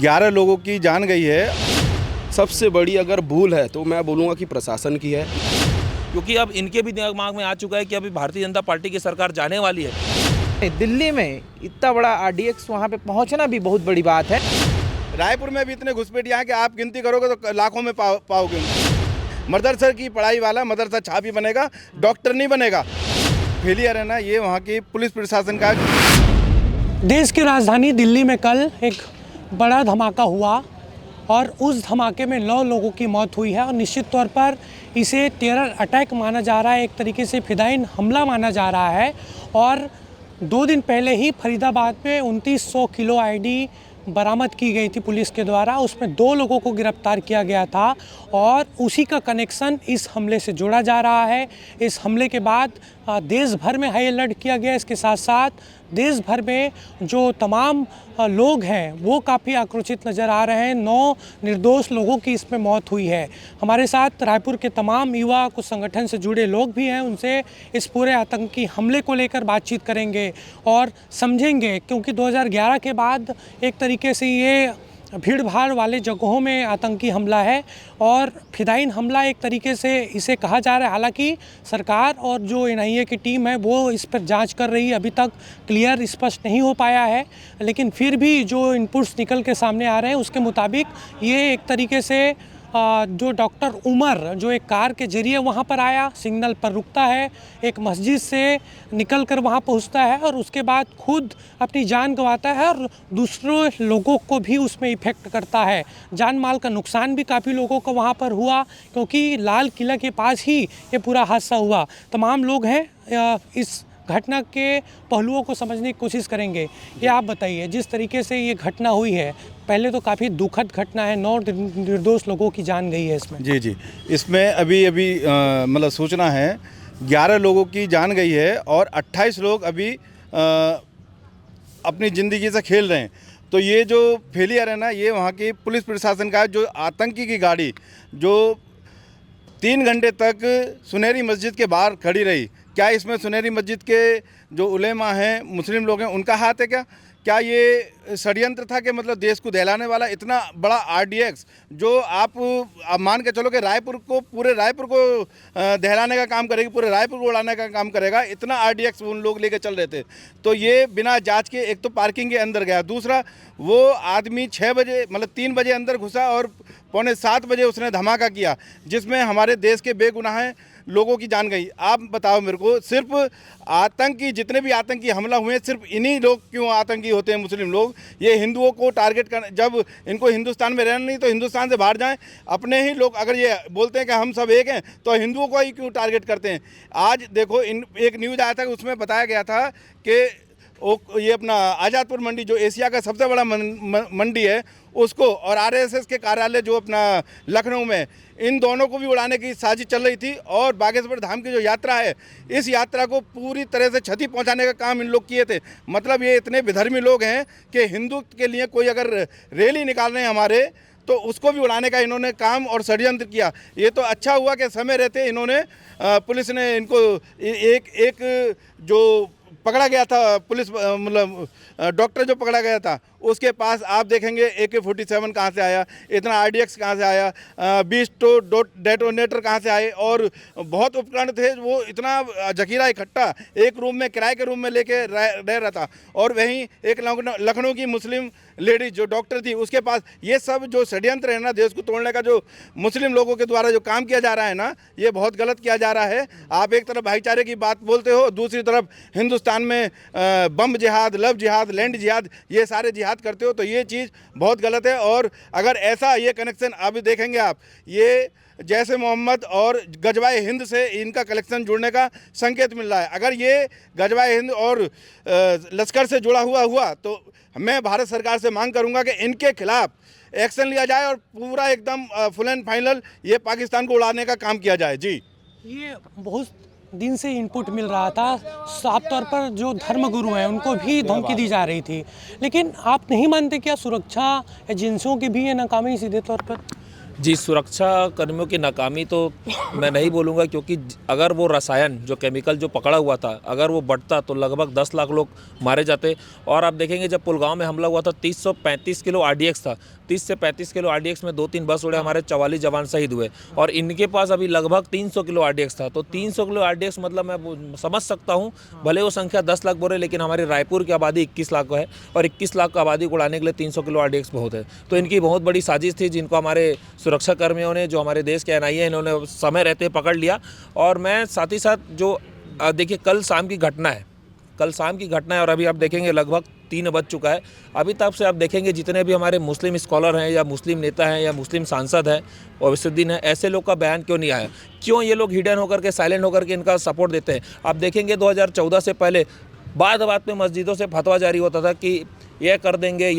11 लोगों की जान गई है। सबसे बड़ी अगर भूल है तो मैं बोलूँगा कि प्रशासन की है, क्योंकि अब इनके भी दिमाग में आ चुका है कि अभी भारतीय जनता पार्टी की सरकार जाने वाली है। दिल्ली में इतना बड़ा आरडीएक्स वहाँ पे पहुँचना भी बहुत बड़ी बात है। रायपुर में भी इतने घुसपैठिए हैं कि आप गिनती करोगे तो लाखों में पाओगे। मदरसा की पढ़ाई वाला मदरसा छापी बनेगा, डॉक्टर नहीं बनेगा। फेलियर है ना ये वहाँ की पुलिस प्रशासन का। देश की राजधानी दिल्ली में कल एक बड़ा धमाका हुआ और उस धमाके में 9 लोगों की मौत हुई है और निश्चित तौर पर इसे टेरर अटैक माना जा रहा है, एक तरीके से फिदाइन हमला माना जा रहा है। और 2 दिन पहले ही फरीदाबाद में 2900 किलो आईडी बरामद की गई थी पुलिस के द्वारा, उसमें 2 लोगों को गिरफ्तार किया गया था और उसी का कनेक्शन इस हमले से जोड़ा जा रहा है। इस हमले के बाद देश भर में हाई अलर्ट किया गया। इसके साथ साथ देश भर में जो तमाम लोग हैं वो काफ़ी आक्रोशित नज़र आ रहे हैं। 9 निर्दोष लोगों की इसमें मौत हुई है। हमारे साथ रायपुर के तमाम युवा कुछ संगठन से जुड़े लोग भी हैं, उनसे इस पूरे आतंकी हमले को लेकर बातचीत करेंगे और समझेंगे, क्योंकि 2011 के बाद एक तरीके से ये भीड़ भाड़ वाले जगहों में आतंकी हमला है और फिदाइन हमला एक तरीके से इसे कहा जा रहा है। हालांकि सरकार और जो एनआईए की टीम है वो इस पर जांच कर रही है, अभी तक क्लियर स्पष्ट नहीं हो पाया है, लेकिन फिर भी जो इनपुट्स निकल के सामने आ रहे हैं उसके मुताबिक ये एक तरीके से जो डॉक्टर उमर जो एक कार के जरिए वहाँ पर आया, सिग्नल पर रुकता है, एक मस्जिद से निकल कर वहाँ पहुँचता है और उसके बाद खुद अपनी जान गंवाता है और दूसरों लोगों को भी उसमें इफ़ेक्ट करता है। जान माल का नुकसान भी काफ़ी लोगों को वहाँ पर हुआ, क्योंकि लाल किला के पास ही ये पूरा हादसा हुआ। तमाम लोग हैं इस घटना के पहलुओं को समझने की कोशिश करेंगे। ये आप बताइए, जिस तरीके से ये घटना हुई है, पहले तो काफ़ी दुखद घटना है, 9 निर्दोष लोगों की जान गई है इसमें। जी, इसमें अभी मतलब सूचना है 11 लोगों की जान गई है और 28 लोग अभी अपनी ज़िंदगी से खेल रहे हैं। तो ये जो फेलियर है ना ये वहाँ की पुलिस प्रशासन का, जो आतंकी की गाड़ी जो 3 घंटे तक सुनहरी मस्जिद के बाहर खड़ी रही, क्या इसमें सुनहरी मस्जिद के जो उलेमा हैं, मुस्लिम लोग हैं, उनका हाथ है क्या ये षड्यंत्र था कि मतलब देश को दहलाने वाला इतना बड़ा आरडीएक्स जो आप मान के चलो कि पूरे रायपुर को दहलाने का काम करेगी, पूरे रायपुर को उड़ाने का काम करेगा, इतना आरडीएक्स उन लोग लेके चल रहे थे। तो ये बिना जांच के एक तो पार्किंग के अंदर गया, दूसरा वो आदमी 6 बजे मतलब 3 बजे अंदर घुसा और 6:45 बजे उसने धमाका किया, जिसमें हमारे देश के बेगुनाह लोगों की जान गई। आप बताओ मेरे को, सिर्फ आतंकी जितने भी आतंकी हमला हुए सिर्फ इन्हीं लोग क्यों आतंकी होते हैं? मुस्लिम लोग ये हिंदुओं को टारगेट कर, जब इनको हिंदुस्तान में रहना नहीं तो हिंदुस्तान से बाहर जाएं। अपने ही लोग अगर ये बोलते हैं कि हम सब एक हैं तो हिंदुओं को ही क्यों टारगेट करते हैं? आज देखो एक न्यूज़ आया था, उसमें बताया गया था कि ये अपना आज़ादपुर मंडी जो एशिया का सबसे बड़ा मंडी है उसको, और आरएसएस के कार्यालय जो अपना लखनऊ में, इन दोनों को भी उड़ाने की साजिश चल रही थी। और बागेश्वर धाम की जो यात्रा है, इस यात्रा को पूरी तरह से क्षति पहुंचाने का काम इन लोग किए थे। मतलब ये इतने विधर्मी लोग हैं कि हिंदू के लिए कोई अगर रैली निकाल रहे हैं हमारे, तो उसको भी उड़ाने का इन्होंने काम और षड्यंत्र किया। ये तो अच्छा हुआ कि समय रहते इन्होंने पुलिस ने इनको एक जो पकड़ा गया था, पुलिस मतलब डॉक्टर जो पकड़ा गया था उसके पास आप देखेंगे AK-47 कहाँ से आया, इतना आरडीएक्स कहाँ से आया, 20 डेटोनेटर कहाँ से आए, और बहुत उपकरण थे। वो इतना जखीरा इकट्ठा एक रूम में, किराए के रूम में लेके रह रहा था। और वहीं एक लखनऊ की मुस्लिम लेडी जो डॉक्टर थी, उसके पास ये सब जो षड्यंत्र है ना, देश को तोड़ने का जो मुस्लिम लोगों के द्वारा जो काम किया जा रहा है ना, ये बहुत गलत किया जा रहा है। आप एक तरफ भाईचारे की बात बोलते हो, दूसरी तरफ हिंदुस्तान में बम जिहाद, लव जिहाद, लैंड जिहाद, ये सारे जिहाद करते हो, तो ये चीज़ बहुत गलत है। और अगर ऐसा ये कनेक्शन अभी देखेंगे आप, ये जैसे मोहम्मद और गजवाए हिंद से इनका कलेक्शन जुड़ने का संकेत मिल रहा है। अगर ये गजवाए हिंद और लश्कर से जुड़ा हुआ तो मैं भारत सरकार से मांग करूंगा कि इनके खिलाफ एक्शन लिया जाए और पूरा एकदम फुल एंड फाइनल ये पाकिस्तान को उड़ाने का काम किया जाए। जी, ये बहुत दिन से इनपुट मिल रहा था, साफ तौर पर जो धर्मगुरु हैं उनको भी धमकी दी जा रही थी, लेकिन आप नहीं मानते क्या सुरक्षा एजेंसियों की भी ये नाकामी सीधे तौर पर? जी, सुरक्षा कर्मियों की नाकामी तो मैं नहीं बोलूँगा, क्योंकि अगर वो रसायन जो केमिकल जो पकड़ा हुआ था अगर वो बढ़ता तो लगभग 10 लाख लोग मारे जाते। और आप देखेंगे जब पुलगांव में हमला हुआ था 335 किलो आरडीएक्स था, 30 से 35 किलो आरडीएक्स में 2-3 बस उड़े, हमारे 44 जवान शहीद हुए। और इनके पास अभी लगभग 300 किलो आरडीएक्स था। तो 300 किलो आरडीएक्स मतलब मैं समझ सकता हूँ, भले वो संख्या 10 लाख बोले, लेकिन हमारे रायपुर की आबादी 21 लाख है और 21 लाख आबादी को उड़ाने के लिए 300 किलो आरडीएक्स बहुत है। तो इनकी बहुत बड़ी साजिश थी, जिनको हमारे सुरक्षा कर्मियों ने, जो हमारे देश के एनआईए, इन्होंने समय रहते पकड़ लिया। और मैं साथ ही साथ जो देखिए कल शाम की घटना है और अभी आप देखेंगे लगभग 3 बज चुका है। अभी तक से आप देखेंगे जितने भी हमारे मुस्लिम स्कॉलर हैं या मुस्लिम नेता हैं या मुस्लिम सांसद हैं ओवैसीउद्दीन है, ऐसे लोग का बयान क्यों नहीं आया? क्यों ये लोग हिडन होकर के, साइलेंट होकर के इनका सपोर्ट देते हैं? आप देखेंगे 2014 से पहले बात में मस्जिदों से फतवा जारी होता था कि ये कर देंगे,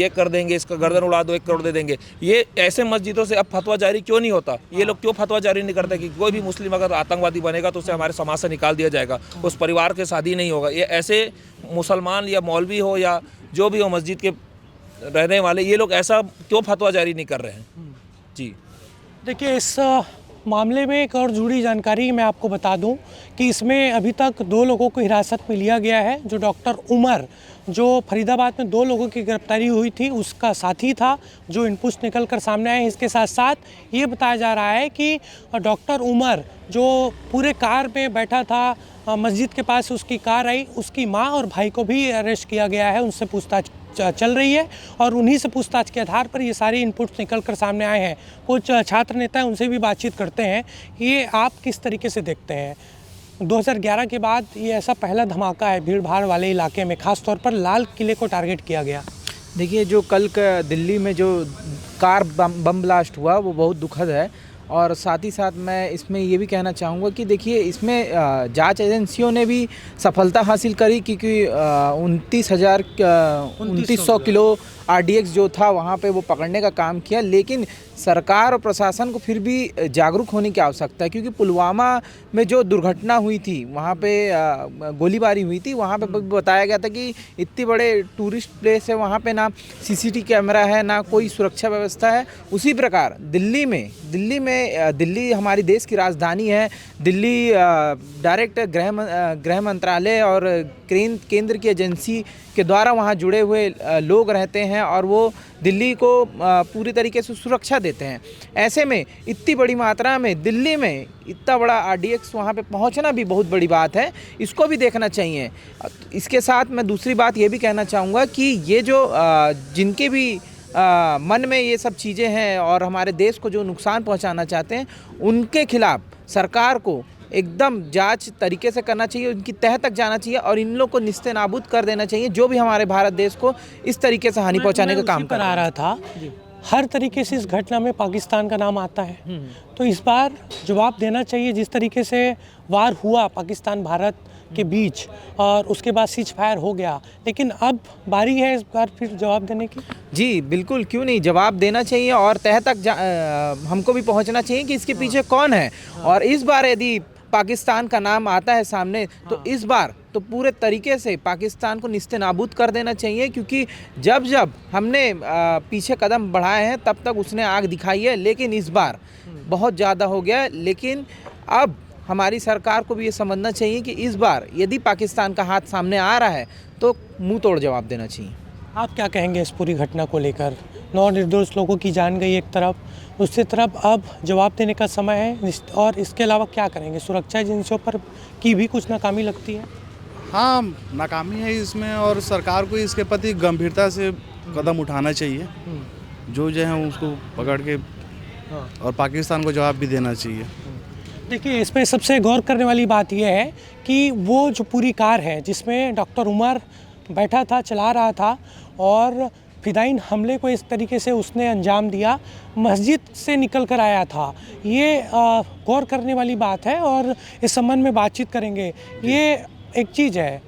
इसका गर्दन उड़ा दो, 1 करोड़ दे देंगे। ये ऐसे मस्जिदों से अब फतवा जारी क्यों नहीं होता? ये लोग क्यों फतवा जारी नहीं करते कि कोई भी मुस्लिम अगर आतंकवादी बनेगा तो उसे हमारे समाज से निकाल दिया जाएगा, उस परिवार के शादी नहीं होगा? ये ऐसे मुसलमान या मौलवी हो या जो भी हो मस्जिद के रहने वाले, ये लोग ऐसा क्यों फतवा जारी नहीं कर रहे हैं? जी देखिए, इस मामले में एक और जुड़ी जानकारी मैं आपको बता दूं कि इसमें अभी तक 2 लोगों को हिरासत में लिया गया है। जो डॉक्टर उमर, जो फरीदाबाद में 2 लोगों की गिरफ्तारी हुई थी, उसका साथी था, जो इनपुट्स निकल कर सामने आए। इसके साथ साथ ये बताया जा रहा है कि डॉक्टर उमर जो पूरे कार में बैठा था, मस्जिद के पास उसकी कार आई, उसकी माँ और भाई को भी अरेस्ट किया गया है। उनसे पूछताछ चल रही है और उन्हीं से पूछताछ के आधार पर ये सारे इनपुट्स निकल कर सामने आए हैं। कुछ छात्र नेता हैं, उनसे भी बातचीत करते हैं। ये आप किस तरीके से देखते हैं? 2011 के बाद ये ऐसा पहला धमाका है भीड़ भाड़ वाले इलाके में, खास तौर पर लाल किले को टारगेट किया गया। देखिए, जो कल का दिल्ली में जो कार बम ब्लास्ट हुआ वो बहुत दुखद है। और साथ ही साथ मैं इसमें ये भी कहना चाहूँगा कि देखिए, इसमें जांच एजेंसियों ने भी सफलता हासिल करी, क्योंकि 2900 किलो आरडीएक्स जो था वहाँ पे वो पकड़ने का काम किया। लेकिन सरकार और प्रशासन को फिर भी जागरूक होने की आवश्यकता है, क्योंकि पुलवामा में जो दुर्घटना हुई थी, वहाँ पे गोलीबारी हुई थी, वहाँ पे बताया गया था कि इतने बड़े टूरिस्ट प्लेस है, वहाँ पे ना सीसीटीवी कैमरा है, ना कोई सुरक्षा व्यवस्था है। उसी प्रकार दिल्ली हमारी देश की राजधानी है। दिल्ली डायरेक्ट गृह मंत्रालय और केंद्र की एजेंसी के द्वारा वहाँ जुड़े हुए लोग रहते हैं और वो दिल्ली को पूरी तरीके से सुरक्षा देते हैं। ऐसे में इतनी बड़ी मात्रा में दिल्ली में इतना बड़ा आरडीएक्स वहाँ पे पहुँचना भी बहुत बड़ी बात है, इसको भी देखना चाहिए। इसके साथ मैं दूसरी बात ये भी कहना चाहूँगा कि ये जो जिनके भी मन में ये सब चीज़ें हैं और हमारे देश को जो नुकसान पहुँचाना चाहते हैं, उनके खिलाफ सरकार को एकदम जांच तरीके से करना चाहिए, उनकी तह तक जाना चाहिए और इन लोग को निस्तेनाबूद कर देना चाहिए, जो भी हमारे भारत देश को इस तरीके से हानि पहुंचाने का काम कर रहा था। हर तरीके से इस घटना में पाकिस्तान का नाम आता है, तो इस बार जवाब देना चाहिए। जिस तरीके से वार हुआ पाकिस्तान भारत के बीच और उसके बाद सीज फायर हो गया, लेकिन अब बारी है इस बार फिर जवाब देने की। जी बिल्कुल, क्यों नहीं, जवाब देना चाहिए और तह तक हमको भी पहुंचना चाहिए कि इसके पीछे कौन है। और इस बार यदि पाकिस्तान का नाम आता है सामने, तो इस बार तो पूरे तरीके से पाकिस्तान को निस्तेनाबूद कर देना चाहिए, क्योंकि जब हमने पीछे कदम बढ़ाए हैं तब तक उसने आग दिखाई है, लेकिन इस बार बहुत ज़्यादा हो गया। लेकिन अब हमारी सरकार को भी ये समझना चाहिए कि इस बार यदि पाकिस्तान का हाथ सामने आ रहा है तो मुंह तोड़ जवाब देना चाहिए। आप क्या कहेंगे इस पूरी घटना को लेकर? 9 निर्दोष लोगों की जान गई एक तरफ, दूसरी तरफ अब जवाब देने का समय है, और इसके अलावा क्या करेंगे? सुरक्षा एजेंसियों पर की भी कुछ नाकामी लगती है? हाँ, नाकामी है इसमें और सरकार को इसके प्रति गंभीरता से कदम उठाना चाहिए। जो है उसको पकड़ के और पाकिस्तान को जवाब भी देना चाहिए। देखिए, इसमें सबसे गौर करने वाली बात यह है कि वो जो पूरी कार है जिसमें डॉक्टर उमर बैठा था, चला रहा था, और फिदाइन हमले को इस तरीके से उसने अंजाम दिया, मस्जिद से निकल कर आया था। ये गौर करने वाली बात है और इस संबंध में बातचीत करेंगे। ये एक चीज़ है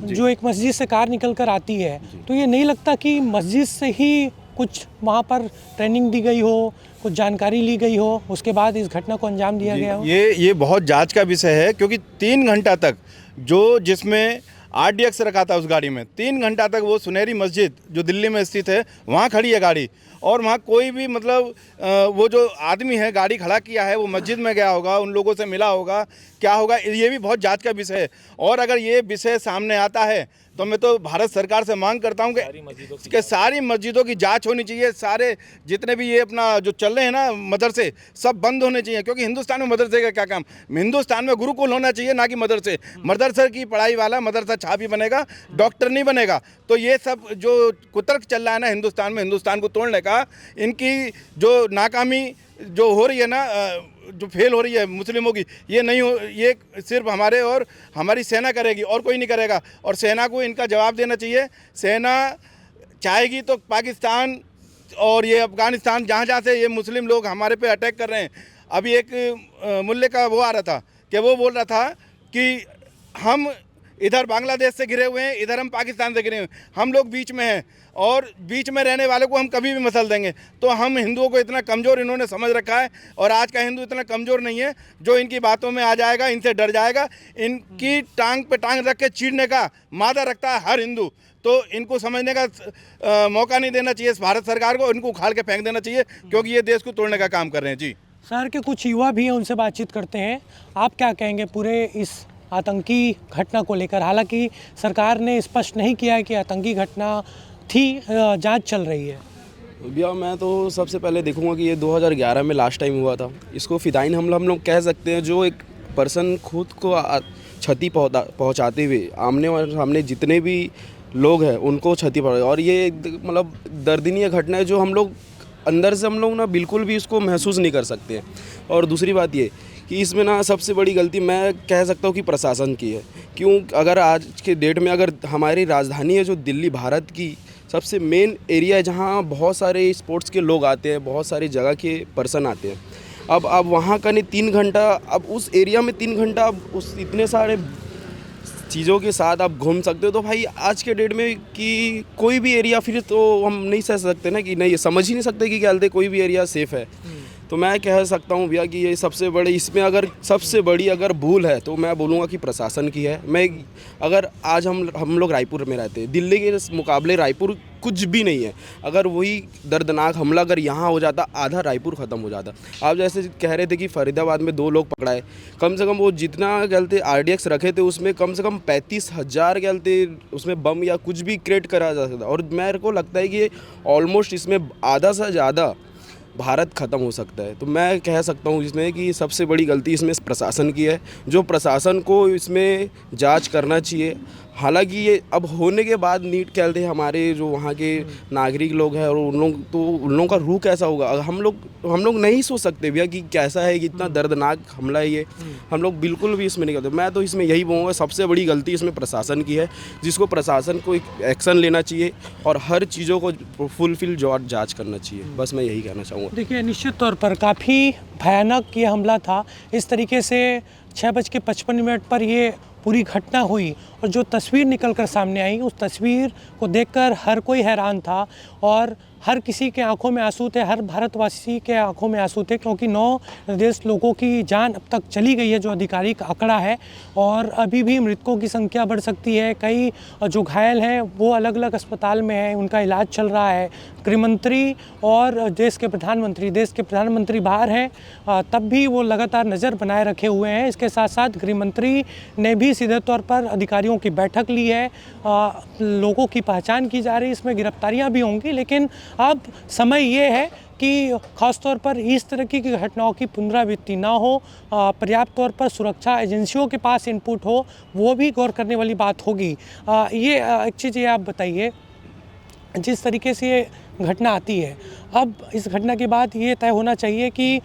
जो एक मस्जिद से कार निकल कर आती है, तो ये नहीं लगता कि मस्जिद से ही कुछ वहाँ पर ट्रेनिंग दी गई हो, कुछ जानकारी ली गई हो, उसके बाद इस घटना को अंजाम दिया गया हो? ये बहुत जांच का विषय है, क्योंकि 3 घंटा तक जिसमें आरडीएक्स रखा था उस गाड़ी में, 3 घंटा तक वो सुनहरी मस्जिद जो दिल्ली में स्थित है वहाँ खड़ी है गाड़ी, और वहाँ कोई भी मतलब वो जो आदमी है गाड़ी खड़ा किया है वो मस्जिद में गया होगा, उन लोगों से मिला होगा, क्या होगा, ये भी बहुत जांच का विषय है। और अगर ये विषय सामने आता है तो मैं तो भारत सरकार से मांग करता हूं कि सारी मस्जिदों की जांच होनी चाहिए, सारे जितने भी ये अपना जो चल रहे हैं ना मदरसे, सब बंद होने चाहिए। क्योंकि हिंदुस्तान में मदरसे का क्या काम, हिंदुस्तान में गुरुकुल होना चाहिए, ना कि मदरसे। मदरसे की पढ़ाई वाला मदरसा छापी बनेगा, डॉक्टर नहीं बनेगा। तो ये सब जो कुतर्क चल रहा है ना हिंदुस्तान में, हिंदुस्तान को तोड़ने का, इनकी जो नाकामी जो हो रही है ना, जो फेल हो रही है मुस्लिमों की, ये नहीं हो, ये सिर्फ हमारे और हमारी सेना करेगी और कोई नहीं करेगा। और सेना को इनका जवाब देना चाहिए। सेना चाहेगी तो पाकिस्तान और ये अफ़गानिस्तान जहाँ से ये मुस्लिम लोग हमारे पे अटैक कर रहे हैं। अभी एक मुल्ले का वो आ रहा था कि वो बोल रहा था कि हम इधर बांग्लादेश से घिरे हुए हैं, इधर हम पाकिस्तान से घिरे हुए हैं, हम लोग बीच में हैं और बीच में रहने वाले को हम कभी भी मसल देंगे। तो हम हिंदुओं को इतना कमज़ोर इन्होंने समझ रखा है। और आज का हिंदू इतना कमज़ोर नहीं है जो इनकी बातों में आ जाएगा, इनसे डर जाएगा। इनकी टांग पे टांग रख के चीरने का मादा रखता है हर हिंदू। तो इनको समझने का मौका नहीं देना चाहिए भारत सरकार को, इनको उखाड़ के फेंक देना चाहिए, क्योंकि ये देश को तोड़ने का काम कर रहे हैं। जी, शहर के कुछ युवा भी हैं, उनसे बातचीत करते हैं। आप क्या कहेंगे पूरे इस आतंकी घटना को लेकर? हालांकि सरकार ने स्पष्ट नहीं किया है कि आतंकी घटना थी, जांच चल रही है। भैया मैं तो सबसे पहले देखूंगा कि ये 2011 में लास्ट टाइम हुआ था। इसको फिदाइन हमला हम लोग कह सकते हैं। जो एक पर्सन खुद को क्षति पहुंचाते हुए आमने और सामने जितने भी लोग हैं उनको क्षति पहुंचाए, और ये मतलब दर्दनीय घटना है जो हम लोग अंदर से हम लोग ना बिल्कुल भी इसको महसूस नहीं कर सकते हैं। और दूसरी बात ये कि इसमें ना सबसे बड़ी गलती मैं कह सकता हूँ कि प्रशासन की है। क्यों? अगर आज के डेट में अगर हमारी राजधानी है जो दिल्ली, भारत की सबसे मेन एरिया है जहाँ बहुत सारे स्पोर्ट्स के लोग आते हैं, बहुत सारी जगह के पर्सन आते हैं। अब वहाँ का नहीं 3 घंटा, अब उस एरिया में 3 घंटा अब उस इतने सारे चीज़ों के साथ आप घूम सकते हो। तो भाई आज के डेट में कि कोई भी एरिया फिर तो हम नहीं सह सकते ना, कि नहीं समझ ही नहीं सकते कि क्या बोलते कोई भी एरिया सेफ़ है। तो मैं कह सकता हूँ भैया कि ये सबसे बड़ी, इसमें अगर सबसे बड़ी अगर भूल है तो मैं बोलूँगा कि प्रशासन की है। मैं अगर आज हम लोग रायपुर में रहते हैं, दिल्ली के मुकाबले रायपुर कुछ भी नहीं है। अगर वही दर्दनाक हमला अगर यहाँ हो जाता, आधा रायपुर ख़त्म हो जाता। आप जैसे कह रहे थे कि फरीदाबाद में 2 लोग पकड़ाए, कम से कम वो जितना कहते RDX रखे थे उसमें कम से कम 35,000 कहते उसमें बम या कुछ भी क्रिएट करा जा सकता। और मेरे को लगता है कि ऑलमोस्ट इसमें आधा से ज़्यादा भारत ख़त्म हो सकता है। तो मैं कह सकता हूँ इसमें कि सबसे बड़ी गलती इसमें प्रशासन की है, जो प्रशासन को इसमें जांच करना चाहिए। हालांकि ये अब होने के बाद नीट कहते हैं हमारे जो वहाँ के नागरिक लोग हैं और उन लोगों का रूह कैसा होगा। हम लोग नहीं सोच सकते भैया कि कैसा है, कि इतना दर्दनाक हमला है ये। हम लोग बिल्कुल भी इसमें नहीं करते। मैं तो इसमें यही बोलूँगा सबसे बड़ी गलती इसमें प्रशासन की है, जिसको प्रशासन को एक एक्शन लेना चाहिए और हर चीज़ों को फुलफिल जांच करना चाहिए। बस मैं यही कहना चाहूँगा। देखिए, निश्चित तौर पर काफ़ी भयानक ये हमला था। इस तरीके से 6:55 पर ये पूरी घटना हुई और जो तस्वीर निकल कर सामने आई, उस तस्वीर को देखकर हर कोई हैरान था और हर किसी के आंखों में आंसू थे, हर भारतवासी के आंखों में आंसू थे, क्योंकि 9 निर्दोष लोगों की जान अब तक चली गई है, जो आधिकारिक आंकड़ा है। और अभी भी मृतकों की संख्या बढ़ सकती है। कई जो घायल हैं वो अलग अलग अस्पताल में हैं, उनका इलाज चल रहा है। गृहमंत्री और देश के प्रधानमंत्री बाहर हैं, तब भी वो लगातार नज़र बनाए रखे हुए हैं। इसके साथ साथ गृहमंत्री ने भी सीधे तौर पर अधिकारियों की बैठक ली है। लोगों की पहचान की जा रही है, इसमें गिरफ्तारियां भी होंगी। लेकिन अब समय ये है कि ख़ासतौर पर इस तरह की घटनाओं की पुनरावृत्ति ना हो, पर्याप्त तौर पर सुरक्षा एजेंसियों के पास इनपुट हो, वो भी गौर करने वाली बात होगी। ये एक चीज़ ये आप बताइए, जिस तरीके से ये घटना आती है, अब इस घटना के बाद ये तय होना चाहिए कि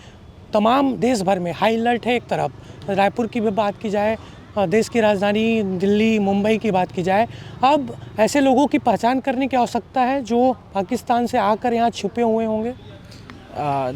तमाम देश भर में हाई अलर्ट है। एक तरफ रायपुर की भी बात की जाए, देश की राजधानी दिल्ली, मुंबई की बात की जाए, अब ऐसे लोगों की पहचान करने की आवश्यकता है जो पाकिस्तान से आकर यहाँ छुपे हुए होंगे।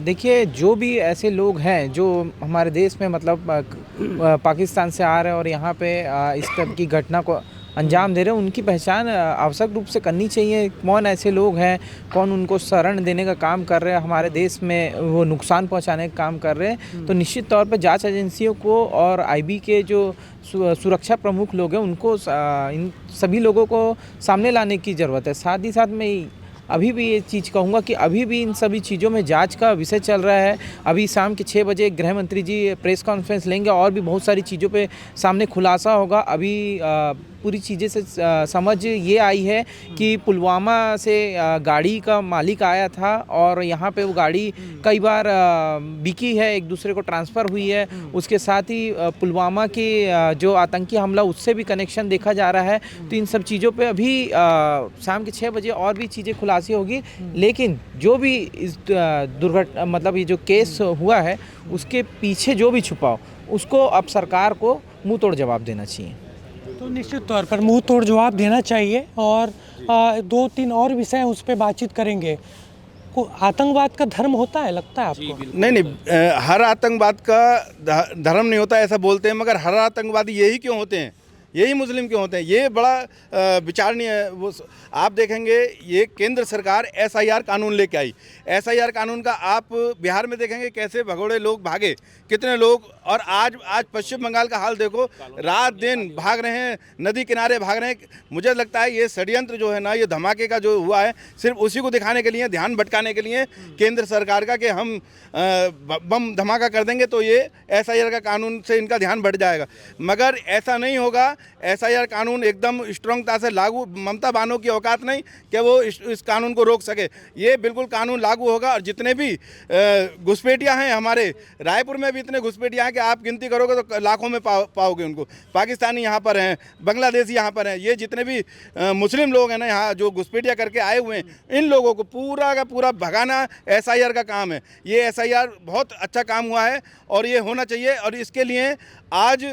देखिए, जो भी ऐसे लोग हैं जो हमारे देश में मतलब पाकिस्तान से आ रहे हैं और यहाँ पे इस तरह की घटना को अंजाम दे रहे हैं, उनकी पहचान आवश्यक रूप से करनी चाहिए। कौन ऐसे लोग हैं, कौन उनको शरण देने का काम कर रहे हैं, हमारे देश में वो नुकसान पहुंचाने का काम कर रहे हैं। तो निश्चित तौर पर जांच एजेंसियों को और IB के जो सुरक्षा प्रमुख लोग हैं उनको इन सभी लोगों को सामने लाने की ज़रूरत है। साथ ही साथ मैं अभी भी ये चीज़ कहूँगा कि अभी भी इन सभी चीज़ों में जांच का विषय चल रहा है। अभी शाम के 6 बजे गृह मंत्री जी प्रेस कॉन्फ्रेंस लेंगे और भी बहुत सारी चीज़ों पे सामने खुलासा होगा। अभी पूरी चीज़ें से समझ ये आई है कि पुलवामा से गाड़ी का मालिक आया था और यहाँ पे वो गाड़ी कई बार बिकी है, एक दूसरे को ट्रांसफ़र हुई है। उसके साथ ही पुलवामा के जो आतंकी हमला उससे भी कनेक्शन देखा जा रहा है। तो इन सब चीज़ों पे अभी शाम के 6 बजे और भी चीज़ें खुलासी होगी। लेकिन जो भी इस दुर्घटना मतलब ये जो केस हुआ है उसके पीछे जो भी छुपा हो उसको अब सरकार को मुंह तोड़ जवाब देना चाहिए। तो निश्चित तौर पर मुंह तोड़ जवाब देना चाहिए और 2-3 और विषय उस पर बातचीत करेंगे। को आतंकवाद का धर्म होता है, लगता है आपको? नहीं, हर आतंकवाद का धर्म नहीं होता ऐसा बोलते हैं, मगर हर आतंकवादी यही क्यों होते हैं, यही मुस्लिम क्यों होते हैं, ये बड़ा विचारणीय है। वो आप देखेंगे ये केंद्र सरकार SIR कानून लेके आई। SIR कानून का आप बिहार में देखेंगे कैसे भगोड़े लोग भागे, कितने लोग, और आज पश्चिम बंगाल का हाल देखो, रात दिन भाग रहे हैं, नदी किनारे भाग रहे हैं। मुझे लगता है ये षड्यंत्र जो है ना, ये धमाके का जो हुआ है सिर्फ उसी को दिखाने के लिए, ध्यान भटकाने के लिए केंद्र सरकार का, कि हम बम धमाका कर देंगे तो ये SIR का कानून से इनका ध्यान भट जाएगा। मगर ऐसा नहीं होगा। SIR कानून एकदम स्ट्रांगता से लागू, ममता बानो की औकात नहीं कि वो इस कानून को रोक सके। ये बिल्कुल कानून लागू होगा और जितने भी घुसपैठियाँ हैं, हमारे रायपुर में भी इतने घुसपैठियाँ हैं कि आप गिनती करोगे तो लाखों में पाओगे उनको। पाकिस्तानी यहाँ पर हैं, बांग्लादेशी यहाँ पर हैं, ये जितने भी मुस्लिम लोग हैं ना यहाँ जो घुसपैठियाँ करके आए हुए हैं, इन लोगों को पूरा का पूरा भगाना SIR का काम है। ये SIR बहुत अच्छा काम हुआ है और ये होना चाहिए। और इसके लिए आज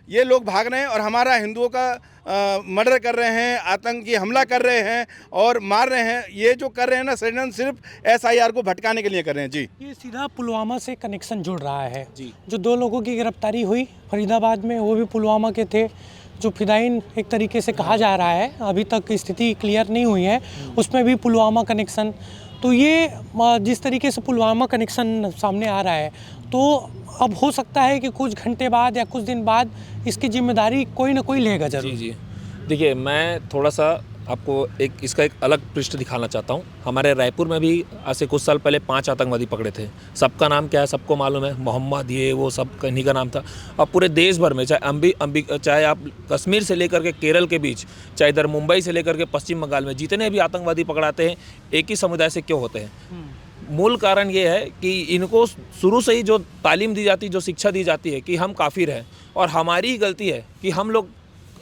ये लोग भाग रहे हैं और हमारा हिंदुओं का मर्डर कर रहे हैं, आतंकी हमला कर रहे हैं और मार रहे हैं। ये जो कर रहे हैं ना षड्यंत्र, सिर्फ SIR को भटकाने के लिए कर रहे हैं। जी, ये सीधा पुलवामा से कनेक्शन जुड़ रहा है जी। जो 2 लोगों की गिरफ्तारी हुई फरीदाबाद में, वो भी पुलवामा के थे, जो फिदाइन एक तरीके से कहा जा रहा है। अभी तक स्थिति क्लियर नहीं हुई है, उसमें भी पुलवामा कनेक्शन। तो ये जिस तरीके से पुलवामा कनेक्शन सामने आ रहा है, तो अब हो सकता है कि कुछ घंटे बाद या कुछ दिन बाद इसकी जिम्मेदारी कोई ना कोई लेगा जरूर। जी। देखिए, मैं थोड़ा सा आपको इसका एक अलग पृष्ठ दिखाना चाहता हूँ। हमारे रायपुर में भी आज से कुछ साल पहले 5 आतंकवादी पकड़े थे। सबका नाम क्या है सबको मालूम है, मोहम्मद, ये वो सब इन्हीं का नाम था। अब पूरे देश भर में, चाहे आप कश्मीर से लेकर के केरल के बीच, चाहे इधर मुंबई से लेकर के पश्चिम बंगाल में, जितने भी आतंकवादी पकड़ाते हैं एक ही समुदाय से क्यों होते हैं? मूल कारण ये है कि इनको शुरू से ही जो तालीम दी जाती, जो शिक्षा दी जाती है कि हम काफिर हैं, और हमारी ही गलती है कि हम लोग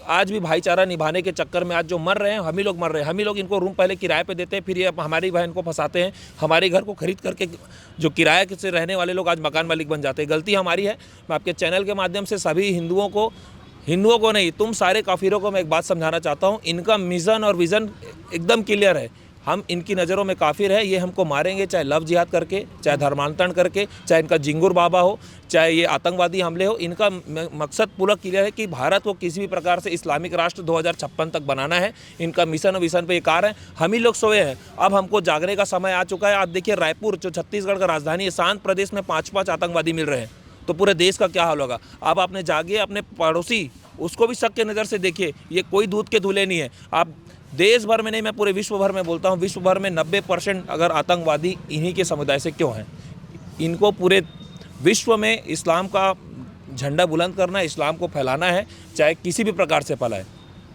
आज भी भाईचारा निभाने के चक्कर में आज जो मर रहे हैं, हम ही लोग मर रहे हैं। हम ही लोग इनको रूम पहले किराए पे देते हैं, फिर ये हमारी बहन को फंसाते हैं, हमारे घर को खरीद करके जो किराए से रहने वाले लोग आज मकान मालिक बन जाते हैं। गलती हमारी है। मैं आपके चैनल के माध्यम से सभी हिंदुओं को नहीं, तुम सारे काफिरों को मैं एक बात समझाना चाहता हूँ। इनका मिशन और विज़न एकदम क्लियर है। हम इनकी नज़रों में काफिर है, ये हमको मारेंगे, चाहे लव जिहाद करके, चाहे धर्मांतरण करके, चाहे इनका जिंगुर बाबा हो, चाहे ये आतंकवादी हमले हो। इनका मकसद पूरा क्लियर है कि भारत को किसी भी प्रकार से इस्लामिक राष्ट्र 2056 तक बनाना है। इनका मिशन और विजन पे ये कार है। हम ही लोग सोए हैं, अब हमको जागने का समय आ चुका है। आप देखिए, रायपुर जो छत्तीसगढ़ का राजधानी है, शांत प्रदेश में 5 आतंकवादी मिल रहे हैं, तो पूरे देश का क्या हाल होगा? अब आपने जागिए, अपने पड़ोसी उसको भी शक के नज़र से देखिए। ये कोई दूध के धुले नहीं है। आप देश भर में नहीं, मैं पूरे विश्व भर में बोलता हूँ, विश्व भर में 90% अगर आतंकवादी इन्हीं के समुदाय से क्यों हैं? इनको पूरे विश्व में इस्लाम का झंडा बुलंद करना है, इस्लाम को फैलाना है, चाहे किसी भी प्रकार से फैलाए।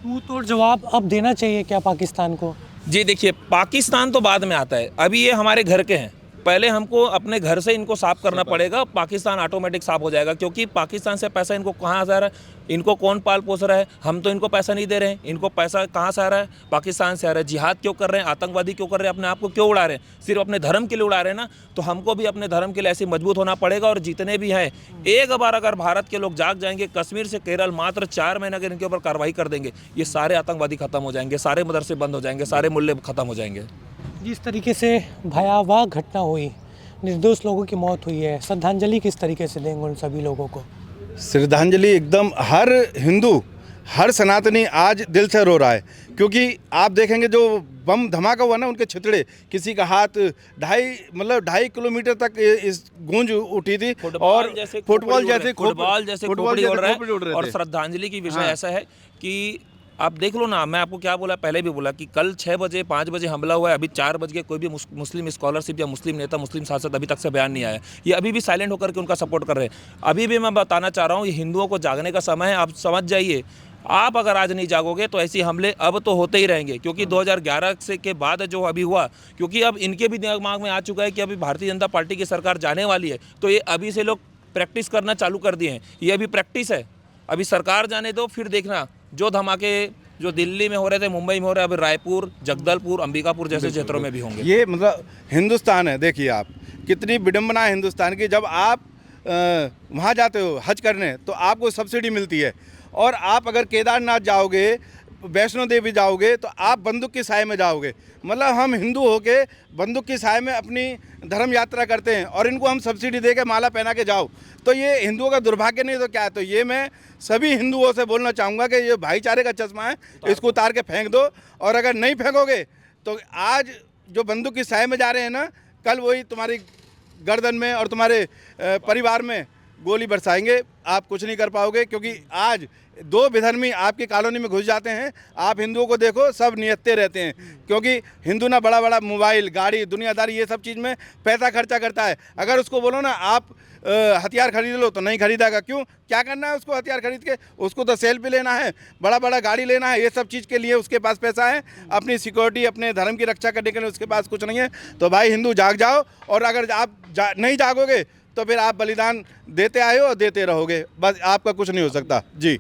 मुंह तोड़ जवाब अब देना चाहिए क्या पाकिस्तान को? जी देखिए, पाकिस्तान तो बाद में आता है, अभी ये हमारे घर के हैं। पहले हमको अपने घर से इनको साफ करना पड़ेगा, पाकिस्तान ऑटोमेटिक साफ हो जाएगा। क्योंकि पाकिस्तान से पैसा इनको कहाँ से आ रहा है? इनको कौन पाल पोस रहा है? हम तो इनको पैसा नहीं दे रहे हैं। इनको पैसा कहाँ से आ रहा है? पाकिस्तान से आ रहा है। जिहाद क्यों कर रहे हैं? आतंकवादी क्यों कर रहे हैं? अपने आप को क्यों उड़ा रहे हैं? सिर्फ अपने धर्म के लिए उड़ा रहे हैं ना। तो हमको भी अपने धर्म के लिए ऐसे मजबूत होना पड़ेगा। और जितने भी हैं, एक बार अगर भारत के लोग जाग जाएंगे, कश्मीर से केरल मात्र 4 महीने अगर इनके ऊपर कार्रवाई कर देंगे, ये सारे आतंकवादी खत्म हो जाएंगे, सारे मदरसे बंद हो जाएंगे, सारे मुल्ले खत्म हो जाएंगे। जिस तरीके से भयावह घटना हुई, निर्दोष लोगों की मौत हुई है, श्रद्धांजलि किस तरीके से देंगे उन सभी लोगों को? श्रद्धांजलि एकदम हर हिंदू, हर सनातनी आज दिल से रो रहा है। क्योंकि आप देखेंगे जो बम धमाका हुआ ना, उनके छितड़े, किसी का हाथ 2.5 किलोमीटर तक इस गूंज उठी थी। और फुटबॉल जैसे खोपड़ी उड़ रहा है। और श्रद्धांजलि की विषय ऐसा है कि आप देख लो ना, मैं आपको क्या बोला, पहले भी बोला कि कल 6 बजे 5 बजे हमला हुआ है, अभी 4 बज के कोई भी मुस्लिम स्कॉलरशिप या मुस्लिम नेता, मुस्लिम सांसद अभी तक से बयान नहीं आया। ये अभी भी साइलेंट होकर के उनका सपोर्ट कर रहे हैं। अभी भी मैं बताना चाह रहा हूँ, ये हिंदुओं को जागने का समय है, आप समझ जाइए। आप अगर आज नहीं जागोगे तो ऐसे हमले अब तो होते ही रहेंगे, क्योंकि 2011 से के बाद जो अभी हुआ, क्योंकि अब इनके भी दिमाग में आ चुका है कि अभी भारतीय जनता पार्टी की सरकार जाने वाली है, तो ये अभी से लोग प्रैक्टिस करना चालू कर दिए हैं। ये अभी प्रैक्टिस है, अभी सरकार जाने दो, फिर देखना जो धमाके जो दिल्ली में हो रहे थे, मुंबई में हो रहे हैं, अभी रायपुर, जगदलपुर, अंबिकापुर जैसे क्षेत्रों में भी होंगे। ये मतलब हिंदुस्तान है। देखिए आप, कितनी विडंबना है हिंदुस्तान की। जब आप वहाँ जाते हो हज करने तो आपको सब्सिडी मिलती है, और आप अगर केदारनाथ जाओगे, वैष्णो देवी जाओगे, तो आप बंदूक की साए में जाओगे। मतलब हम हिंदू होके बंदूक की साए में अपनी धर्म यात्रा करते हैं, और इनको हम सब्सिडी दे के माला पहना के जाओ। तो ये हिंदुओं का दुर्भाग्य नहीं तो क्या है? तो ये मैं सभी हिंदुओं से बोलना चाहूँगा कि ये भाईचारे का चश्मा है, इसको उतार के फेंक दो। और अगर नहीं फेंकोगे तो आज जो बंदूक की साए में जा रहे हैं ना, कल वही तुम्हारी गर्दन में और तुम्हारे परिवार में गोली बरसाएंगे। आप कुछ नहीं कर पाओगे, क्योंकि आज 2 विधर्मी आपकी कॉलोनी में घुस जाते हैं। आप हिंदुओं को देखो, सब नियत्ते रहते हैं, क्योंकि हिंदू ना बड़ा बड़ा मोबाइल, गाड़ी, दुनियादारी, ये सब चीज़ में पैसा खर्चा करता है। अगर उसको बोलो ना आप हथियार खरीद लो तो नहीं खरीदेगा। क्यों? क्या करना है उसको हथियार खरीद के? उसको तो सेल्फी लेना है, बड़ा बड़ा गाड़ी लेना है, ये सब चीज़ के लिए उसके पास पैसा है। अपनी सिक्योरिटी, अपने धर्म की रक्षा करने के लिए उसके पास कुछ नहीं है। तो भाई हिंदू जाग जाओ, और अगर आप नहीं जागोगे तो फिर आप बलिदान देते आए हो और देते रहोगे, बस आपका कुछ नहीं हो सकता। जी।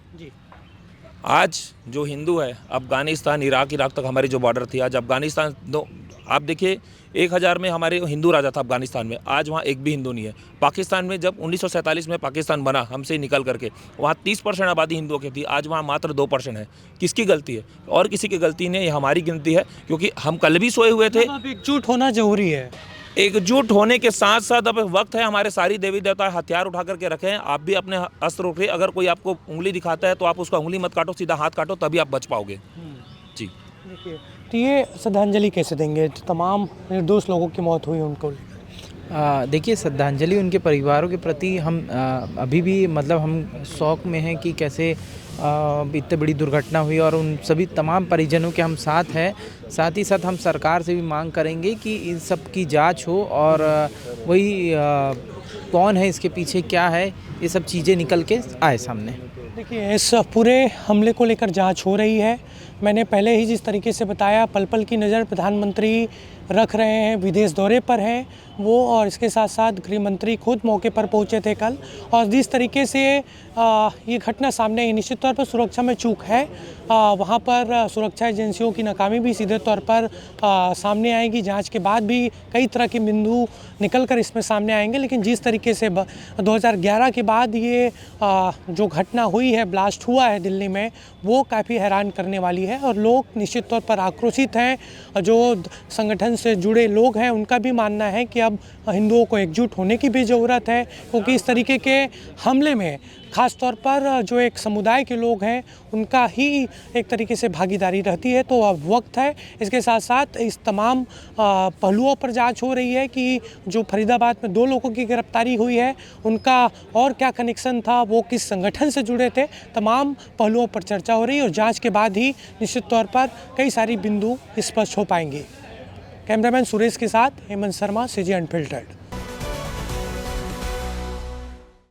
आज जो हिंदू है, अफ़गानिस्तान, इराक तक हमारी जो बॉर्डर थी, आज अफ़गानिस्तान आप देखिए 1000 में हमारे हिंदू राजा था अफ़गानिस्तान में, आज वहाँ एक भी हिंदू नहीं है। पाकिस्तान में जब 1947 में पाकिस्तान बना हमसे निकल करके, वहाँ 30% आबादी हिंदुओं की थी, आज वहाँ मात्र 2% है। किसकी गलती है? और किसी की गलती नहीं, ये हमारी गिनती है, क्योंकि हम कल भी सोए हुए थे। अब एकजुट होना जरूरी है। एकजुट होने के साथ साथ अब वक्त है, हमारे सारी देवी देवता हथियार उठा करके रखें। आप भी अपने अस्त्र उठे, अगर कोई आपको उंगली दिखाता है तो आप उसका उंगली मत काटो, सीधा हाथ काटो, तभी आप बच पाओगे। जी। देखिए, तो ये श्रद्धांजलि कैसे देंगे तमाम निर्दोष लोगों की मौत हुई उनको लेकर? देखिए, श्रद्धांजलि उनके परिवारों के प्रति हम अभी भी मतलब हम शौक में हैं कि कैसे इतनी बड़ी दुर्घटना हुई, और उन सभी तमाम परिजनों के हम साथ हैं। साथ ही साथ हम सरकार से भी मांग करेंगे कि इन सब की जांच हो, और वही कौन है इसके पीछे, क्या है, ये सब चीज़ें निकल के आए सामने। देखिए, इस पूरे हमले को लेकर जांच हो रही है। मैंने पहले ही जिस तरीके से बताया, पल पल की नज़र प्रधानमंत्री रख रहे हैं, विदेश दौरे पर हैं वो, और इसके साथ साथ गृह मंत्री खुद मौके पर पहुंचे थे कल। और जिस तरीके से ये घटना सामने आई, निश्चित तौर पर सुरक्षा में चूक है। वहाँ पर सुरक्षा एजेंसियों की नाकामी भी सीधे तौर पर सामने आएगी। जांच के बाद भी कई तरह के बिंदु निकल कर इसमें सामने आएंगे, लेकिन जिस तरीके से 2011 के बाद ये जो घटना हुई है, ब्लास्ट हुआ है दिल्ली में, वो काफ़ी हैरान करने वाली है। और लोग निश्चित तौर पर आक्रोशित हैं। जो संगठन से जुड़े लोग हैं उनका भी मानना है कि अब हिंदुओं को एकजुट होने की भी ज़रूरत है, क्योंकि इस तरीके के हमले में ख़ास तौर पर जो एक समुदाय के लोग हैं उनका ही एक तरीके से भागीदारी रहती है। तो अब वक्त है, इसके साथ साथ इस तमाम पहलुओं पर जांच हो रही है कि जो फरीदाबाद में 2 लोगों की गिरफ्तारी हुई है उनका और क्या कनेक्शन था, वो किस संगठन से जुड़े थे, तमाम पहलुओं पर चर्चा हो रही है। और जाँच के बाद ही निश्चित तौर पर कई सारी बिंदु स्पष्ट हो पाएंगे। कैमरामैन सुरेश के साथ हेमंत शर्मा, CG अनफिल्टर्ड।